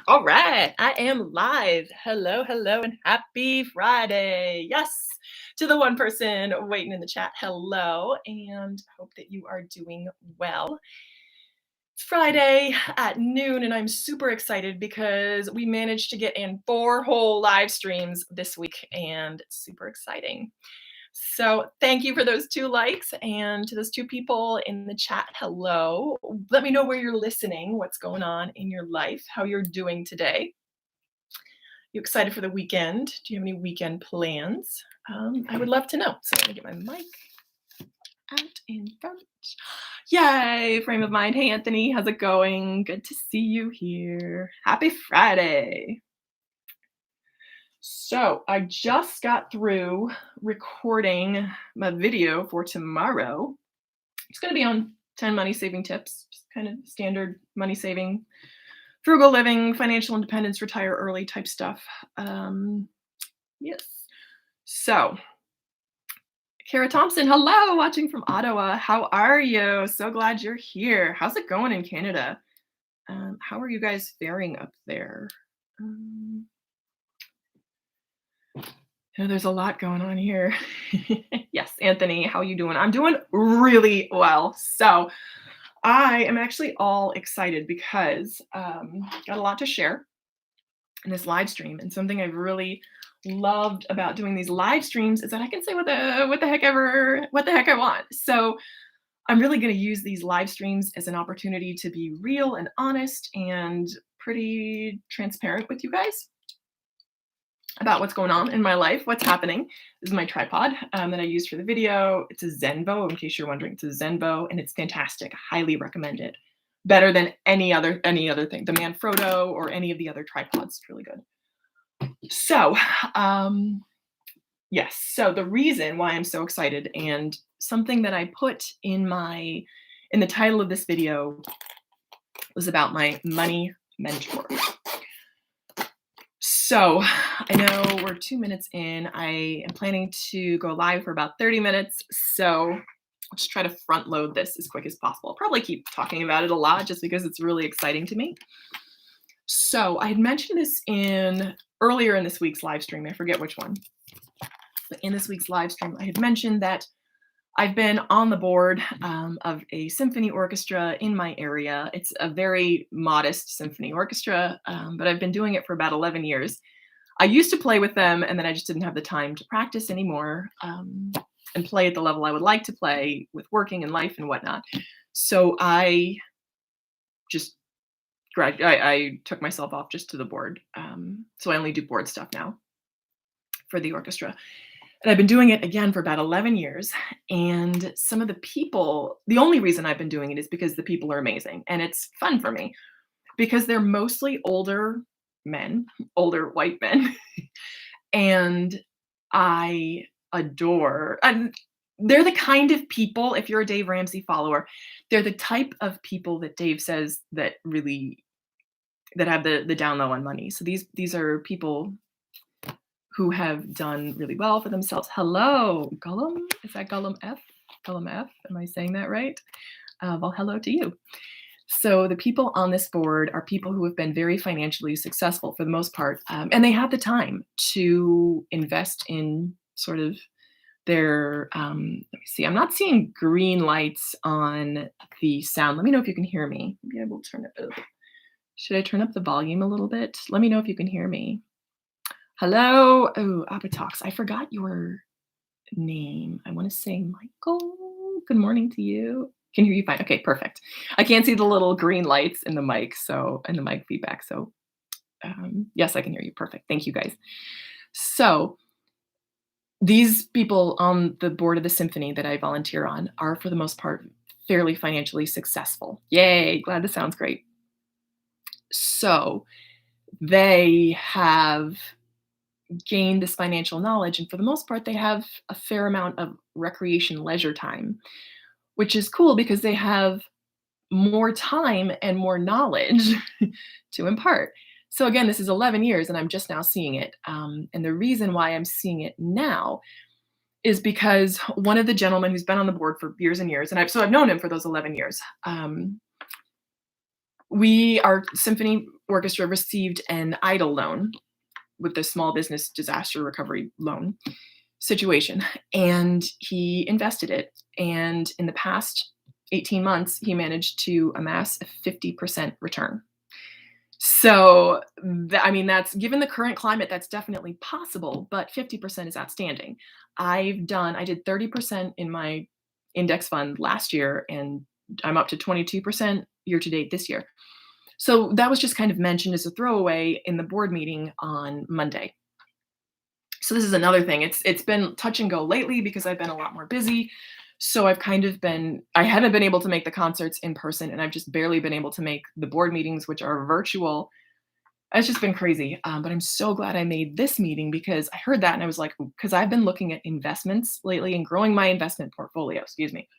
All right, I am live. Hello, hello, and happy Friday. Yes, to the one person waiting in the chat, hello, and hope that you are doing well. It's Friday at noon, and I'm super excited because we managed to get in 4 whole live streams this week, and it's super exciting. So thank you for those 2 likes, and to those 2 people in the chat, hello. Let me know where you're listening, what's going on in your life, how you're doing today. You excited for the weekend? Do you have any weekend plans? I would love to know. So let me get my mic out in front. Yay, frame of mind. Hey, Anthony, how's it going? Good to see you here. Happy Friday. So I just got through recording my video for tomorrow. It's going to be on 10 money saving tips, just kind of standard money saving, frugal living, financial independence, retire early type stuff. Yes. So, Kara Thompson, hello, watching from Ottawa. How are you? So glad you're here. How's it going in Canada? How are you guys faring up there? There's a lot going on here. Yes, Anthony, how you doing? I'm doing really well. So I am actually all excited because got a lot to share in this live stream, and something I've really loved about doing these live streams is that I can say what the heck I want. So I'm really going to use these live streams as an opportunity to be real and honest and pretty transparent with you guys about what's going on in my life, what's happening. This is my tripod that I use for the video. It's a Zenvo, in case you're wondering. It's a Zenvo, and it's fantastic. Highly recommend it. Better than any other thing, the Manfrotto or any of the other tripods. It's really good. So, yes. So the reason why I'm so excited, and something that I put in the title of this video, was about my money mentor. So I know we're 2 minutes in. I am planning to go live for about 30 minutes. So I'll just try to front load this as quick as possible. I'll probably keep talking about it a lot just because it's really exciting to me. So I had mentioned this earlier in this week's live stream. I forget which one. But in this week's live stream, I had mentioned that I've been on the board of a symphony orchestra in my area. It's a very modest symphony orchestra, but I've been doing it for about 11 years. I used to play with them, and then I just didn't have the time to practice anymore and play at the level I would like to play with working and life and whatnot. So I just I took myself off just to the board. So I only do board stuff now for the orchestra. And I've been doing it again for about 11 years. And some of the people, the only reason I've been doing it is because the people are amazing. And it's fun for me because they're mostly older men, older white men. And I adore, and they're the kind of people, if you're a Dave Ramsey follower, they're the type of people that Dave says that have the down low on money. So these are people who have done really well for themselves. Hello, Gollum. Is that Gollum F? Gollum F? Am I saying that right? Well, hello to you. So the people on this board are people who have been very financially successful for the most part, and they have the time to invest in sort of their, let me see, I'm not seeing green lights on the sound. Let me know if you can hear me. Maybe I will turn it up. Should I turn up the volume a little bit? Let me know if you can hear me. Hello. Oh, Appetox. I forgot your name. I want to say Michael. Good morning to you. Can hear you fine. Okay, perfect. I can't see the little green lights in the mic, in the mic feedback. So yes, I can hear you. Perfect. Thank you guys. So these people on the board of the symphony that I volunteer on are, for the most part, fairly financially successful. Yay. Glad this sounds great. So they have gain this financial knowledge, and for the most part they have a fair amount of recreation leisure time, which is cool because they have more time and more knowledge to impart. So again, this is 11 years and I'm just now seeing it, and the reason why I'm seeing it now is because one of the gentlemen who's been on the board for years and years, and I've known him for those 11 years, Our symphony orchestra received an EIDL loan with the Small Business Disaster Recovery Loan situation, and he invested it. And in the past 18 months, he managed to amass a 50% return. So, I mean, that's given the current climate, that's definitely possible, but 50% is outstanding. I did 30% in my index fund last year, and I'm up to 22% year to date this year. So that was just kind of mentioned as a throwaway in the board meeting on Monday. So this is another thing. It's been touch and go lately because I've been a lot more busy. So I haven't been able to make the concerts in person, and I've just barely been able to make the board meetings, which are virtual. It's just been crazy. But I'm so glad I made this meeting because I heard that and I was like, because I've been looking at investments lately and growing my investment portfolio. Excuse me.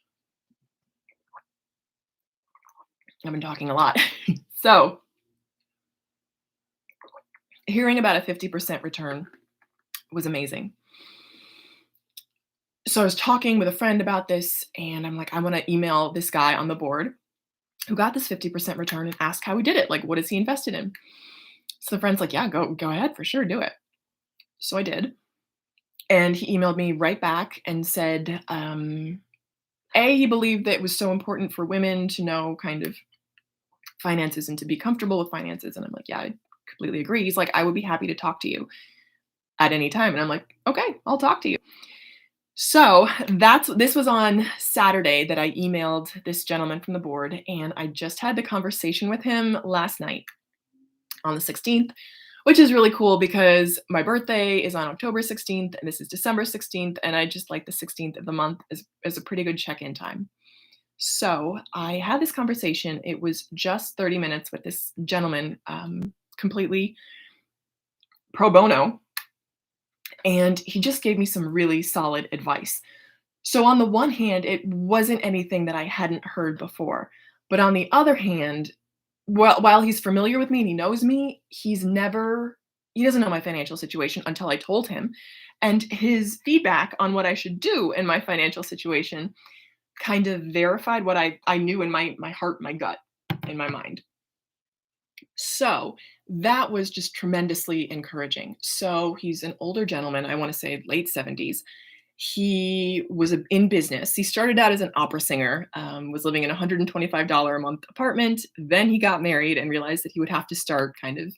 I've been talking a lot. So hearing about a 50% return was amazing. So I was talking with a friend about this, and I'm like, I want to email this guy on the board who got this 50% return and ask how he did it. Like, what is he invested in? So the friend's like, yeah, go ahead, for sure, do it. So I did. And he emailed me right back and said, he believed that it was so important for women to know kind of finances and to be comfortable with finances. And I'm like, yeah, I completely agree. He's like, I would be happy to talk to you at any time. And I'm like, okay, I'll talk to you. So this was on Saturday that I emailed this gentleman from the board, and I just had the conversation with him last night on the 16th, which is really cool because my birthday is on October 16th and this is December 16th, and I just like the 16th of the month is a pretty good check-in time. So I had this conversation. It was just 30 minutes with this gentleman, completely pro bono, and he just gave me some really solid advice. So on the one hand, it wasn't anything that I hadn't heard before. But on the other hand, while he's familiar with me and he knows me, he doesn't know my financial situation until I told him. And his feedback on what I should do in my financial situation kind of verified what I knew in my heart, my gut, in my mind. So that was just tremendously encouraging. So he's an older gentleman, I want to say late 70s. He was in business. He started out as an opera singer, was living in a $125 a month apartment. Then he got married and realized that he would have to start kind of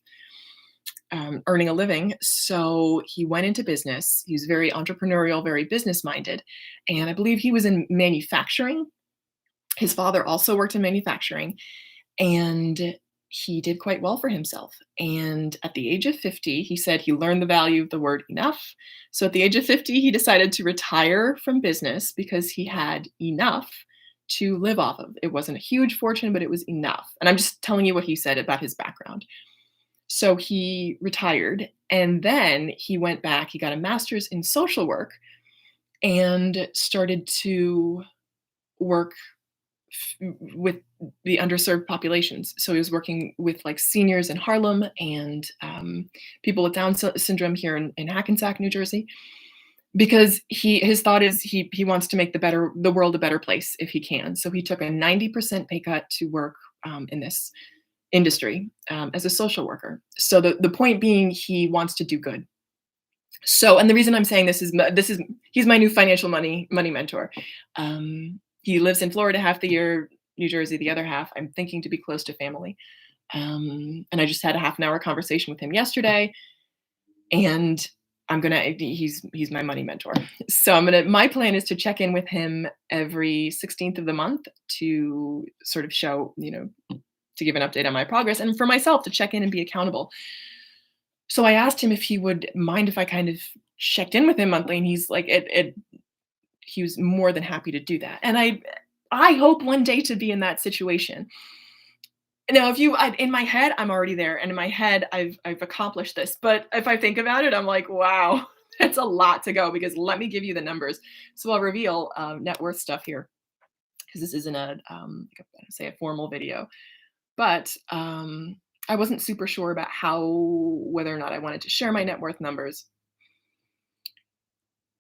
earning a living. So he went into business. He was very entrepreneurial, very business minded. And I believe he was in manufacturing. His father also worked in manufacturing. And he did quite well for himself. And at the age of 50, he said he learned the value of the word enough. So at the age of 50, he decided to retire from business because he had enough to live off of. It wasn't a huge fortune, but it was enough. And I'm just telling you what he said about his background. So he retired and then he went back, he got a master's in social work and started to work with the underserved populations. So he was working with like seniors in Harlem and people with Down syndrome here in Hackensack, New Jersey, because his thought is he wants to make the world a better place if he can. So he took a 90% pay cut to work in this industry as a social worker. So the point being, he wants to do good. So, and the reason I'm saying this is he's my new financial money mentor. He lives in Florida half the year, New Jersey the other half. I'm thinking to be close to family. And I just had a half an hour conversation with him yesterday, and he's my money mentor. So my plan is to check in with him every 16th of the month to sort of show, to give an update on my progress and for myself to check in and be accountable. So I asked him if he would mind if I kind of checked in with him monthly, and he's like, he was more than happy to do that. And I hope one day to be in that situation. Now, in my head, I'm already there, and in my head, I've accomplished this. But if I think about it, I'm like, wow, that's a lot to go. Because let me give you the numbers. So I'll reveal net worth stuff here, because this isn't say a formal video. But I wasn't super sure about whether or not I wanted to share my net worth numbers.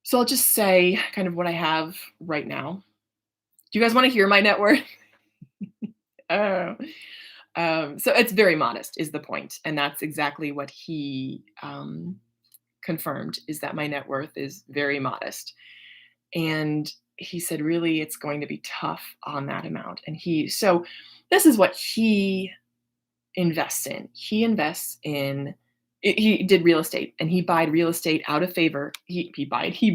So I'll just say kind of what I have right now. Do you guys want to hear my net worth? Oh. So it's very modest is the point, and that's exactly what he confirmed, is that my net worth is very modest. And he said, really, it's going to be tough on that amount. And this is what he invests in. He did real estate, and he bought real estate out of favor. He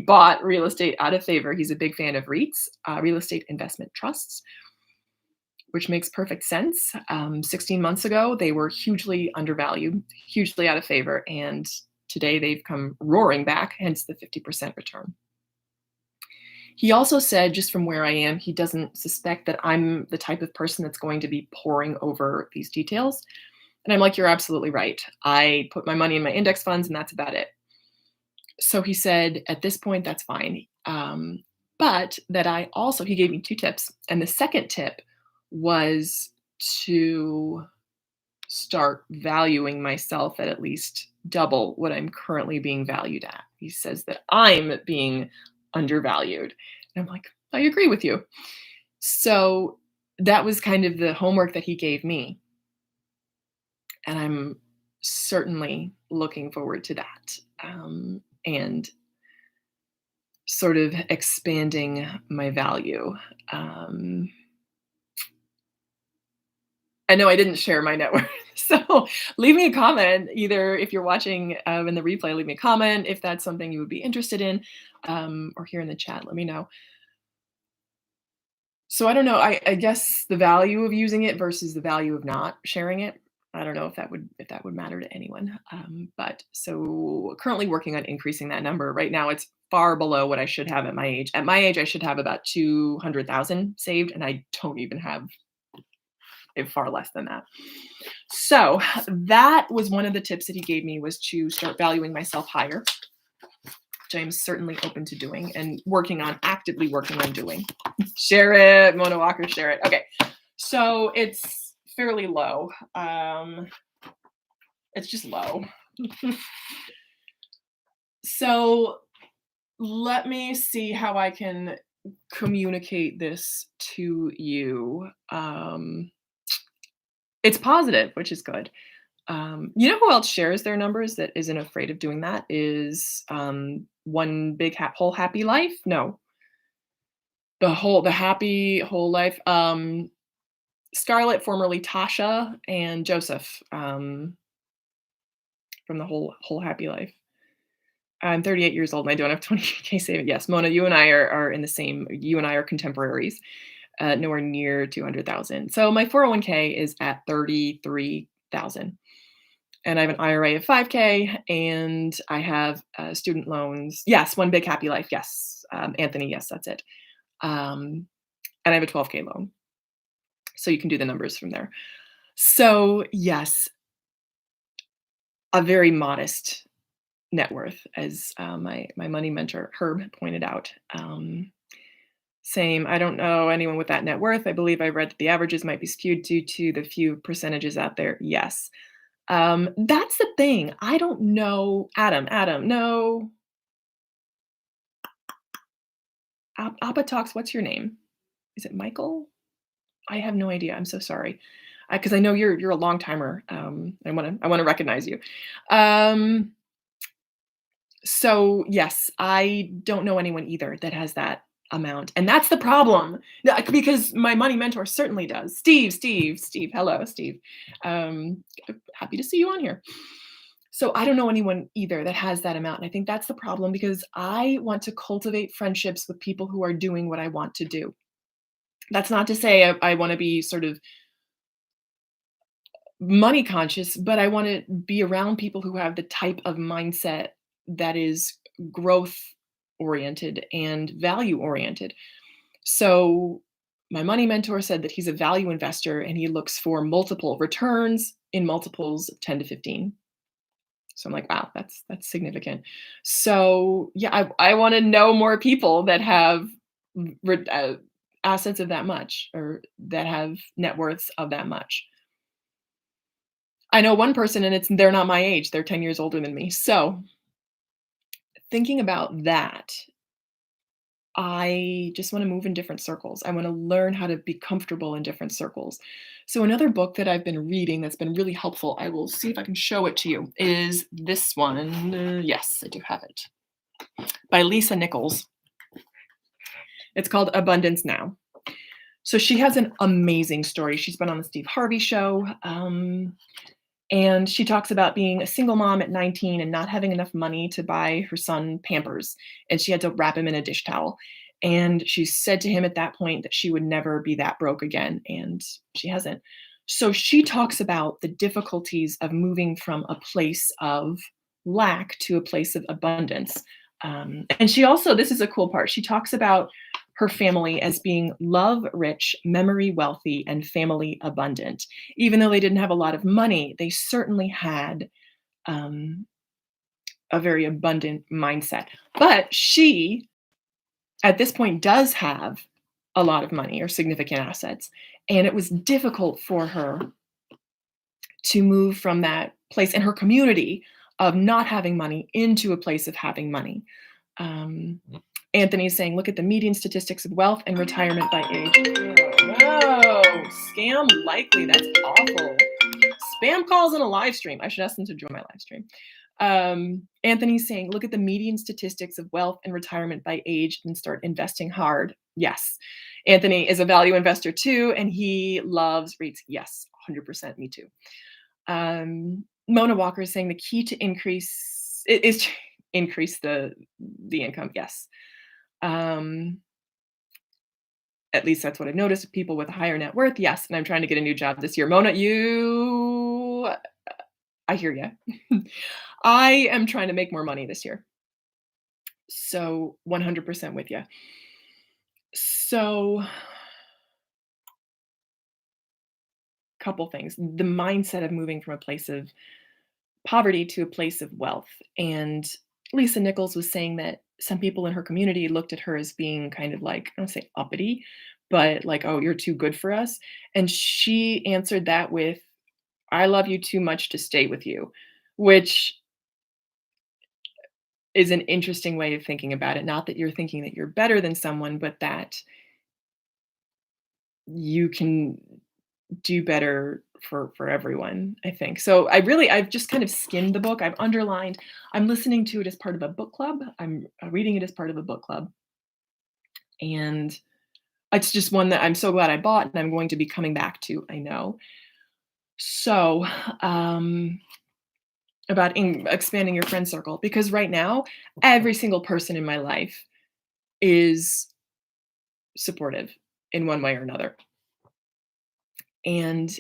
bought real estate out of favor. He's a big fan of REITs, real estate investment trusts, which makes perfect sense. 16 months ago, they were hugely undervalued, hugely out of favor, and today they've come roaring back, hence the 50% return. He also said, just from where I am, he doesn't suspect that I'm the type of person that's going to be poring over these details. And I'm like, you're absolutely right. I put my money in my index funds, and that's about it. So he said, at this point, that's fine. But he gave me 2 tips. And the second tip was to start valuing myself at least double what I'm currently being valued at. He says that I'm being undervalued. And I'm like, I agree with you. So that was kind of the homework that he gave me. And I'm certainly looking forward to that, and sort of expanding my value. I know I didn't share my net worth, so leave me a comment. Either if you're watching in the replay, leave me a comment if that's something you would be interested in, or here in the chat, let me know. So I don't know. I guess the value of using it versus the value of not sharing it. I don't know if that would matter to anyone. But so currently working on increasing that number. Right now, it's far below what I should have at my age. At my age, I should have about 200,000 saved, and I don't even have it, far less than that. So that was one of the tips that he gave me, was to start valuing myself higher, which I am certainly open to doing and actively working on doing. Share it, Mona Walker, share it. Okay, so it's fairly low. It's just low. So let me see how I can communicate this to you. It's positive, which is good. You know who else shares their numbers that isn't afraid of doing that is One Big Whole Happy Life? No. The Happy Whole Life. Scarlett, formerly Tasha, and Joseph, from the Whole Happy Life. I'm 38 years old and I don't have 20K savings. Yes, Mona, you and I are in the same. You and I are contemporaries. Nowhere near 200,000. So my 401k is at 33,000. And I have an IRA of 5K, and I have student loans. Yes, One Big Happy Life. Yes, Anthony. Yes, that's it. And I have a 12K loan. So you can do the numbers from there. So yes, a very modest net worth, as my money mentor Herb pointed out. Same. I don't know anyone with that net worth. I believe I read that the averages might be skewed due to the few percentages out there. Yes. That's the thing. I don't know. Adam, no. Appetox, what's your name? Is it Michael? I have no idea. I'm so sorry. Because I know you're a long timer. I wanna recognize you. So yes, I don't know anyone either that has that amount, and that's the problem. Because my money mentor certainly does. Steve. Hello, Steve. Happy to see you on here. So I don't know anyone either that has that amount, and I think that's the problem, because I want to cultivate friendships with people who are doing what I want to do. That's not to say I want to be sort of money conscious, but I want to be around people who have the type of mindset that is growth oriented and value oriented. So my money mentor said that he's a value investor and he looks for multiple returns in multiples of 10 to 15. So I'm like, wow, that's significant. So yeah, I want to know more people that have assets of that much, or that have net worths of that much. I know one person, and they're not my age. They're 10 years older than me. So thinking about that, I just want to move in different circles. I want to learn how to be comfortable in different circles. So another book that I've been reading that's been really helpful, I will see if I can show it to you, is this one. Yes, I do have it. By Lisa Nichols. It's called Abundance Now. So she has an amazing story. She's been on the Steve Harvey show. And she talks about being a single mom at 19 and not having enough money to buy her son Pampers. And she had to wrap him in a dish towel. And she said to him at that point that she would never be that broke again. And she hasn't. So she talks about the difficulties of moving from a place of lack to a place of abundance. And she also, this is a cool part, she talks about her family as being love rich, memory wealthy, and family abundant. Even though they didn't have a lot of money, they certainly had um, a very abundant mindset. But she, at this point, does have a lot of money or significant assets. And it was difficult for her to move from that place in her community of not having money into a place of having money. Um, Anthony's saying, look at the median statistics of wealth and retirement by age. Oh, no, scam likely. That's awful. Spam calls in a live stream. I should ask them to join my live stream. Anthony's saying, look at the median statistics of wealth and retirement by age and start investing hard. Yes. Anthony is a value investor too, and he loves REITs. Yes, 100%. Me too. Mona Walker is saying the key to increase is to increase the income. Yes. At least that's what I've noticed. People with a higher net worth. Yes. And I'm trying to get a new job this year. Mona, I hear you. I am trying to make more money this year. So 100% with you. So couple things. The mindset of moving from a place of poverty to a place of wealth. And Lisa Nichols was saying that some people in her community looked at her as being kind of like, I don't say uppity, but like, oh, you're too good for us. And she answered that with, I love you too much to stay with you, which is an interesting way of thinking about it. Not that you're thinking that you're better than someone, but that you can do better for everyone, I think. So I've just kind of skimmed the book. I've underlined, I'm listening to it as part of a book club. I'm reading it as part of a book club. And it's just one that I'm so glad I bought and I'm going to be coming back to, I know. So, about expanding your friend circle, because right now, every single person in my life is supportive in one way or another. And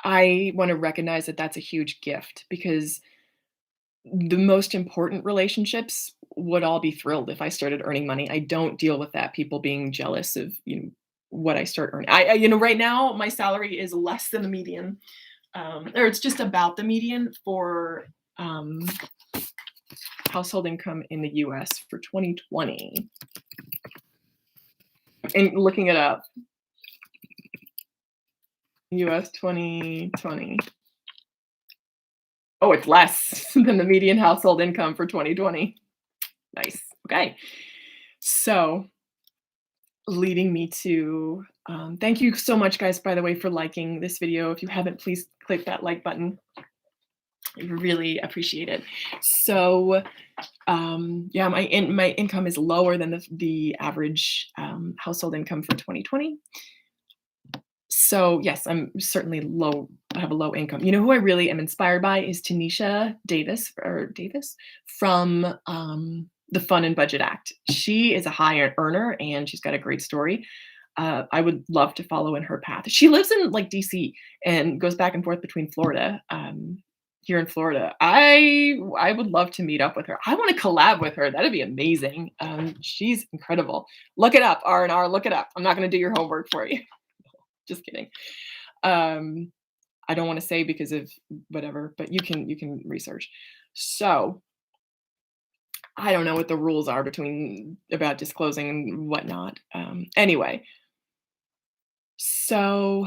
I want to recognize that that's a huge gift because the most important relationships would all be thrilled if I started earning money. I don't deal with that, people being jealous of, what I start earning. Right now my salary is less than the median, or it's just about the median for household income in the US for 2020. And looking it up, US 2020. Oh, it's less than the median household income for 2020. Nice. Okay. So, leading me to, thank you so much, guys, by the way, for liking this video. If you haven't, please click that like button. I really appreciate it. So, yeah, my income is lower than the average household income for 2020. So yes, I'm certainly low. I have a low income. You know who I really am inspired by is Tanisha Davis from the Fun and Budget Act. She is a high earner and she's got a great story. I would love to follow in her path. She lives in like DC and goes back and forth between Florida. Here in Florida, I would love to meet up with her. I want to collab with her. That'd be amazing. She's incredible. Look it up, R&R. Look it up. I'm not going to do your homework for you. Just kidding. I don't want to say because of whatever, but you can research. So I don't know what the rules are about disclosing and whatnot. Anyway, so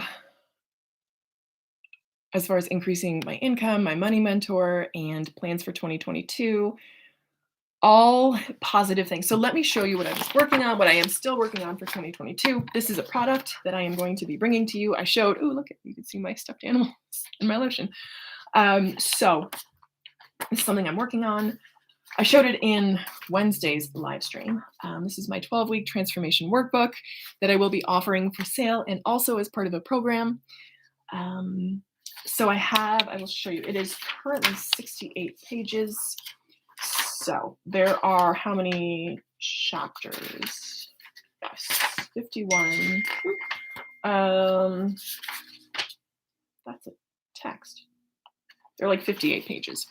as far as increasing my income, my money mentor, and plans for 2022, all positive things. So let me show you what I was working on, what I am still working on for 2022. This is a product that I am going to be bringing to you. I showed, oh, look, you can see my stuffed animals in my lotion. So it's something I'm working on. I showed it in Wednesday's live stream. This is my 12-week transformation workbook that I will be offering for sale and also as part of a program. So I will show you, it is currently 68 pages. So there are how many chapters? Yes, 51. That's a text. They're like 58 pages.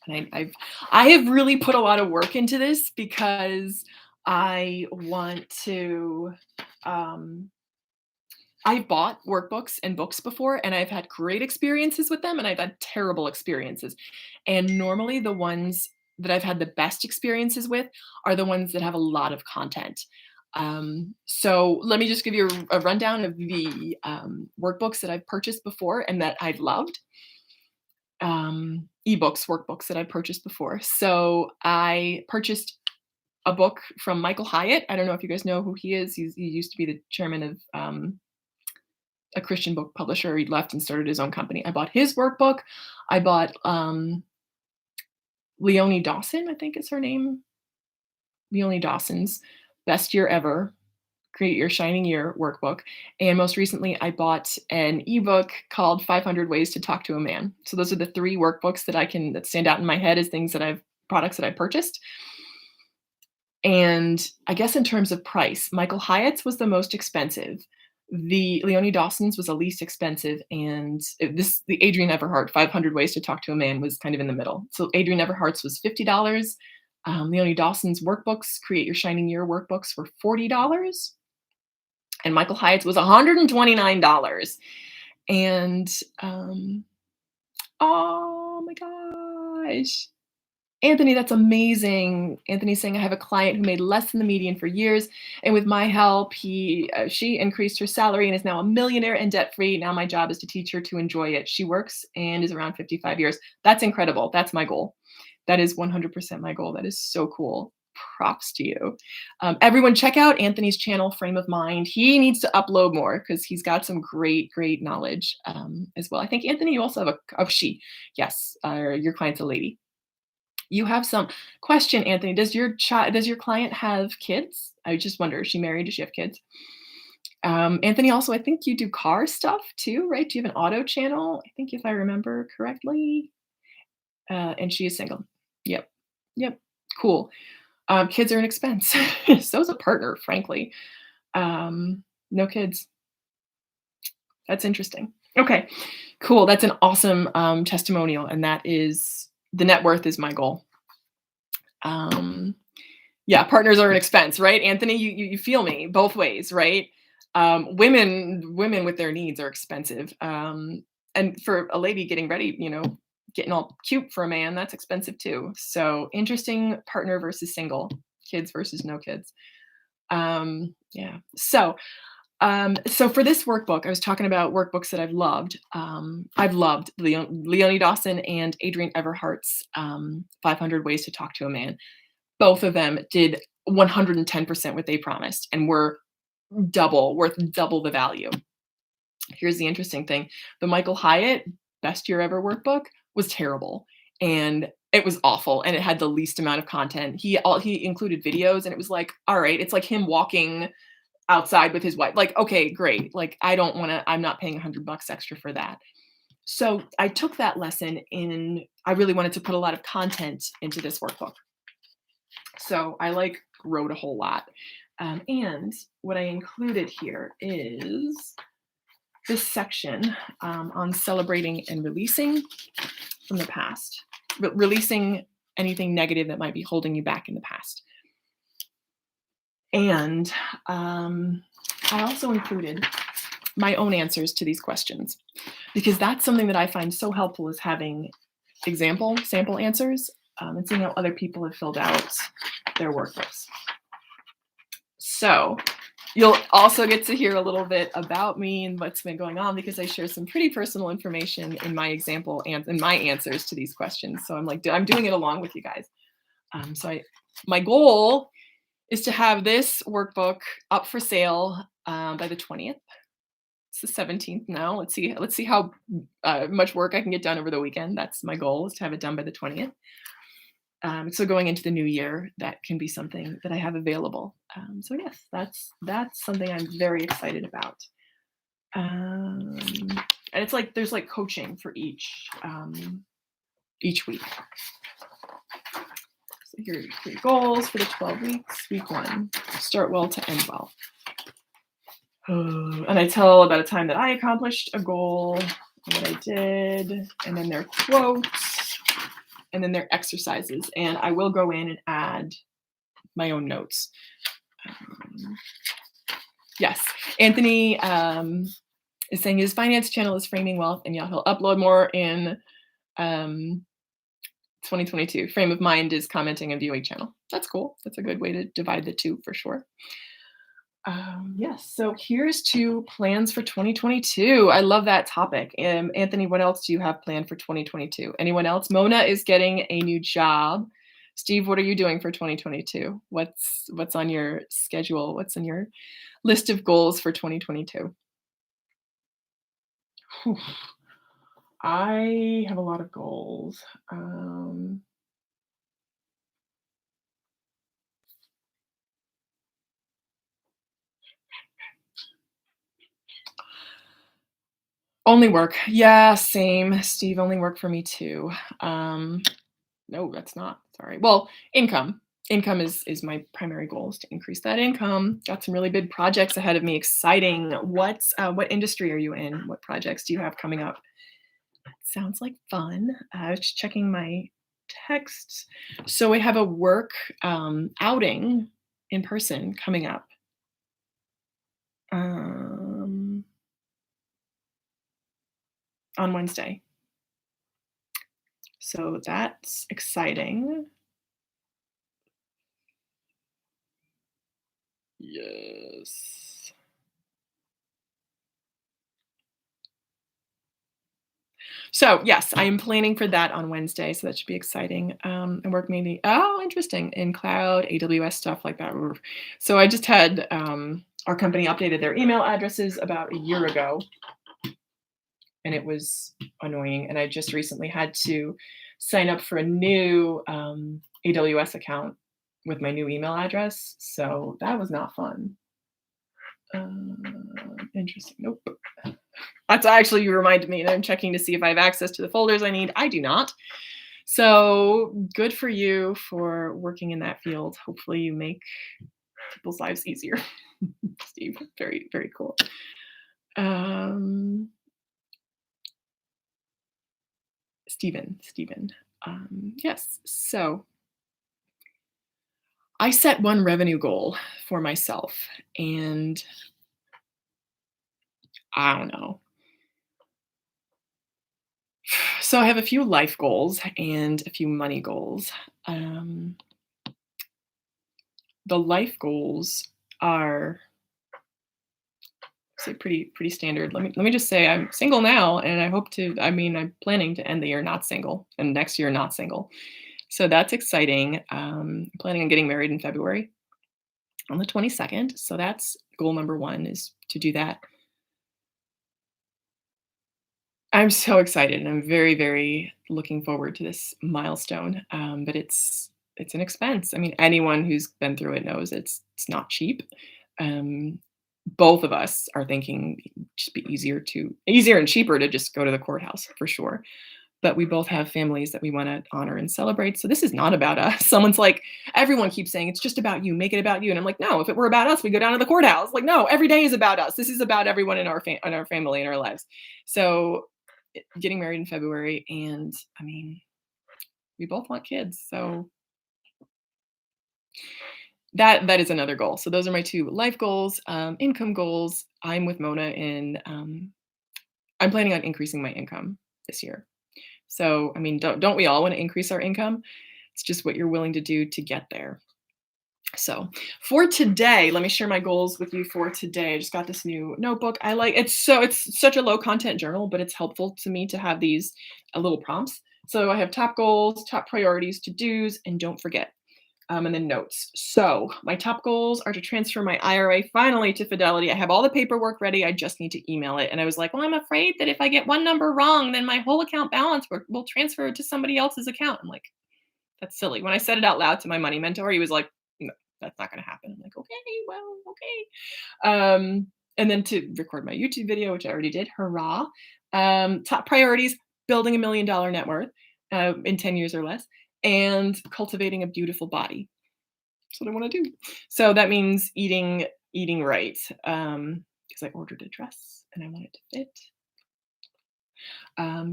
And I have really put a lot of work into this because I want to, I've bought workbooks and books before, and I've had great experiences with them, and I've had terrible experiences. And normally the ones that I've had the best experiences with are the ones that have a lot of content. So let me just give you a rundown of the workbooks that I've purchased before and that I've loved. Ebooks, workbooks that I purchased before. So I purchased a book from Michael Hyatt. I don't know if you guys know who he is. He used to be the chairman of a Christian book publisher. He left and started his own company. I bought his workbook. I bought Leonie Dawson, I think is her name. Leonie Dawson's Best Year Ever, Create Your Shining Year workbook. And most recently, I bought an ebook called 500 Ways to Talk to a Man. So those are the 3 workbooks that stand out in my head as products that I purchased. And I guess in terms of price, Michael Hyatt's was the most expensive. The Leonie Dawson's was the least expensive, and the Adrienne Everhart 500 Ways to Talk to a Man was kind of in the middle. So Adrienne Everhart's was $50. Leonie Dawson's workbooks, Create Your Shining Year workbooks, were $40. And Michael Hyatt's was $129. And oh my gosh. Anthony, that's amazing. Anthony's saying, I have a client who made less than the median for years, and with my help, she increased her salary and is now a millionaire and debt-free. Now my job is to teach her to enjoy it. She works and is around 55 years. That's incredible. That's my goal. That is 100% my goal. That is so cool. Props to you. Everyone check out Anthony's channel, Frame of Mind. He needs to upload more because he's got some great knowledge as well. I think, Anthony, you also have she. Yes, your client's a lady. You have some question, Anthony. Does your client have kids? I just wonder, is she married? Does she have kids? Anthony, also, I think you do car stuff too, right? Do you have an auto channel? I think if I remember correctly. And she is single. Yep. Cool. Kids are an expense. So is a partner, frankly. No kids. That's interesting. Okay, cool. That's an awesome testimonial, and that is the net worth is my goal. Yeah, partners are an expense, right? Anthony, you feel me both ways, right? Women with their needs are expensive. And for a lady getting ready, getting all cute for a man, that's expensive too. So interesting, partner versus single, kids versus no kids. Yeah. So for this workbook, I was talking about workbooks that I've loved. I've loved Leonie Dawson and Adrienne Everhart's 500 Ways to Talk to a Man. Both of them did 110% what they promised and were worth double the value. Here's the interesting thing. The Michael Hyatt Best Year Ever workbook was terrible, and it was awful, and it had the least amount of content. He included videos, and it was like, all right, it's like him walking outside with his wife. Like, okay, great. Like, I'm not paying $100 extra for that. So I took that lesson and I really wanted to put a lot of content into this workbook. So I wrote a whole lot. And what I included here is this section on celebrating and releasing from the past, releasing anything negative that might be holding you back in the past. And I also included my own answers to these questions, because that's something that I find so helpful, is having sample answers and seeing how other people have filled out their workbooks. So you'll also get to hear a little bit about me and what's been going on, because I share some pretty personal information in my example and in my answers to these questions. So I'm doing it along with you guys. My goal is to have this workbook up for sale by the 20th. It's the 17th now. Let's see how much work I can get done over the weekend. That's my goal, is to have it done by the 20th. So going into the new year, that can be something that I have available. So yes, that's something I'm very excited about. Um, and it's like there's like coaching for each week. So here are your 3 goals for the 12 weeks. Week 1, start well to end well. And I tell about a time that I accomplished a goal, and what I did, and then their quotes, and then their exercises. And I will go in and add my own notes. Yes, Anthony is saying his finance channel is Framing Wealth, and yeah, he'll upload more in 2022. Frame of Mind is commenting and viewing channel. That's cool. That's a good way to divide the two for sure. Yes, so here's to plans for 2022. I love that topic. Anthony, what else do you have planned for 2022? Anyone else? Mona is getting a new job. Steve, what are you doing for 2022? What's on your schedule? What's on your list of goals for 2022? Whew. I have a lot of goals. Only work. Yeah, same. Steve, only work for me too. No, that's not. Sorry. Well, income. Income is my primary goal, is to increase that income. Got some really big projects ahead of me. Exciting. What industry are you in? What projects do you have coming up? Sounds like fun. I was just checking my texts. So I have a work outing in person coming up. On Wednesday. So that's exciting. Yes. So yes, I am planning for that on Wednesday. So that should be exciting. And work maybe, oh, interesting, in cloud, AWS, stuff like that. So I just had our company updated their email addresses about a year ago, and it was annoying. And I just recently had to sign up for a new AWS account with my new email address. So that was not fun. Interesting. Nope. That's actually, you reminded me, and I'm checking to see if I have access to the folders I need. I do not. So good for you for working in that field. Hopefully you make people's lives easier. Steve, very, very cool. Stephen. Yes. So I set one revenue goal for myself, and I don't know. So I have a few life goals and a few money goals. The life goals are, say, pretty standard. Let me just say I'm single now, and I'm planning to end the year not single, and next year not single. So that's exciting. I'm planning on getting married in February on the 22nd. So that's goal number 1, is to do that. I'm so excited, and I'm very, very looking forward to this milestone. But it's an expense. I mean, anyone who's been through it knows it's not cheap. Both of us are thinking it'd just be easier and cheaper to just go to the courthouse for sure. But we both have families that we want to honor and celebrate. So this is not about us. Someone's like, everyone keeps saying it's just about you, make it about you. And I'm like, no, if it were about us, we go down to the courthouse. Like, no, every day is about us. This is about everyone in our family, in our lives. So getting married in February, and I mean, we both want kids. So that is another goal. So those are my 2 life goals. Income goals. I'm with Mona in, I'm planning on increasing my income this year. So, I mean, don't we all want to increase our income? It's just what you're willing to do to get there. So for today, let me share my goals with you for today. I just got this new notebook. I like it's such a low content journal, but it's helpful to me to have these little prompts. So I have top goals, top priorities, to-dos, and don't forget. And then notes. So my top goals are to transfer my IRA finally to Fidelity. I have all the paperwork ready. I just need to email it. And I was like, well, I'm afraid that if I get one number wrong, then my whole account balance will transfer to somebody else's account. I'm like, that's silly. When I said it out loud to my money mentor, he was like, no, that's not going to happen. I'm like, okay, well, okay. And then to record my YouTube video, which I already did. Hurrah. Top priorities, building $1 million net worth in 10 years or less, and cultivating a beautiful body. That's what I want to do. So that means eating right. Because I ordered a dress and I want it to fit.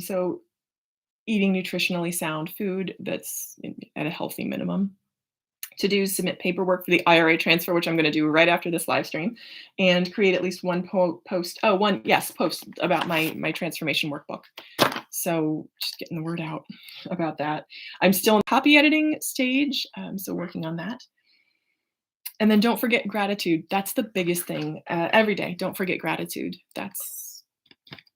So eating nutritionally sound food that's at a healthy minimum. To do submit paperwork for the IRA transfer, which I'm going to do right after this live stream, and create at least one post about my transformation workbook. So just getting the word out about that. I'm still in the copy editing stage, so working on that. And then don't forget gratitude. That's the biggest thing. Every day, don't forget gratitude. That's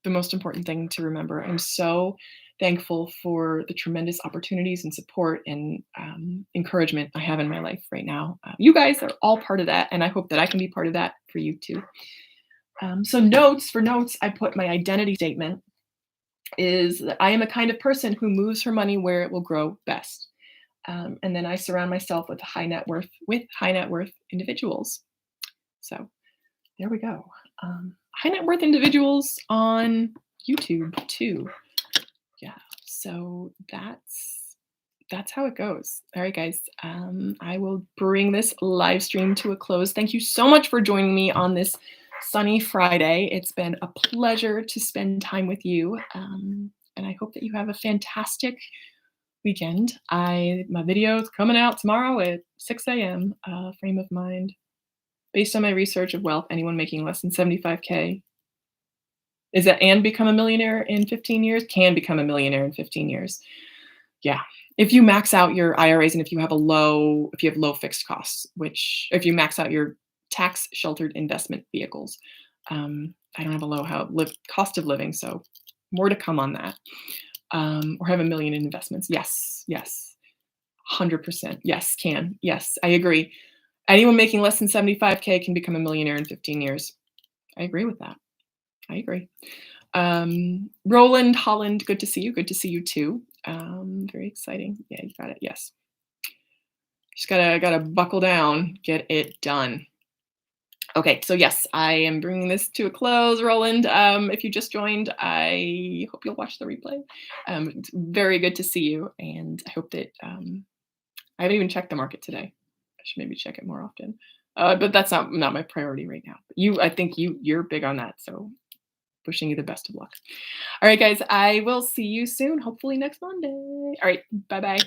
the most important thing to remember. I'm so thankful for the tremendous opportunities and support and encouragement I have in my life right now. You guys are all part of that, and I hope that I can be part of that for you too. So notes, I put my identity statement is that I am a kind of person who moves her money where it will grow best. And then I surround myself with high net worth individuals. So there we go. High net worth individuals on YouTube too. Yeah, so that's how it goes. All right, guys. I will bring this live stream to a close. Thank you so much for joining me on this sunny Friday. It's been a pleasure to spend time with you. And I hope that you have a fantastic weekend. My video is coming out tomorrow at 6 a.m. Frame of mind. Based on my research of wealth, anyone making less than 75K and become a millionaire in 15 years can become a millionaire in 15 years. Yeah. If you max out your IRAs and if you have low fixed costs, which if you max out your tax sheltered investment vehicles, I don't have a low cost of living, so more to come on that. Or have $1 million in investments. Yes. 100%. Yes, can. Yes, I agree. Anyone making less than 75K can become a millionaire in 15 years. I agree with that. I agree. Roland Holland, good to see you. Good to see you too. Very exciting. Yeah, you got it. Yes. Just gotta buckle down, get it done. Okay, so yes, I am bringing this to a close, Roland. If you just joined, I hope you'll watch the replay. It's very good to see you, and I hope that I haven't even checked the market today. I should maybe check it more often. But that's not my priority right now. I think you're big on that, so wishing you the best of luck. All right, guys, I will see you soon, hopefully next Monday. All right, bye-bye.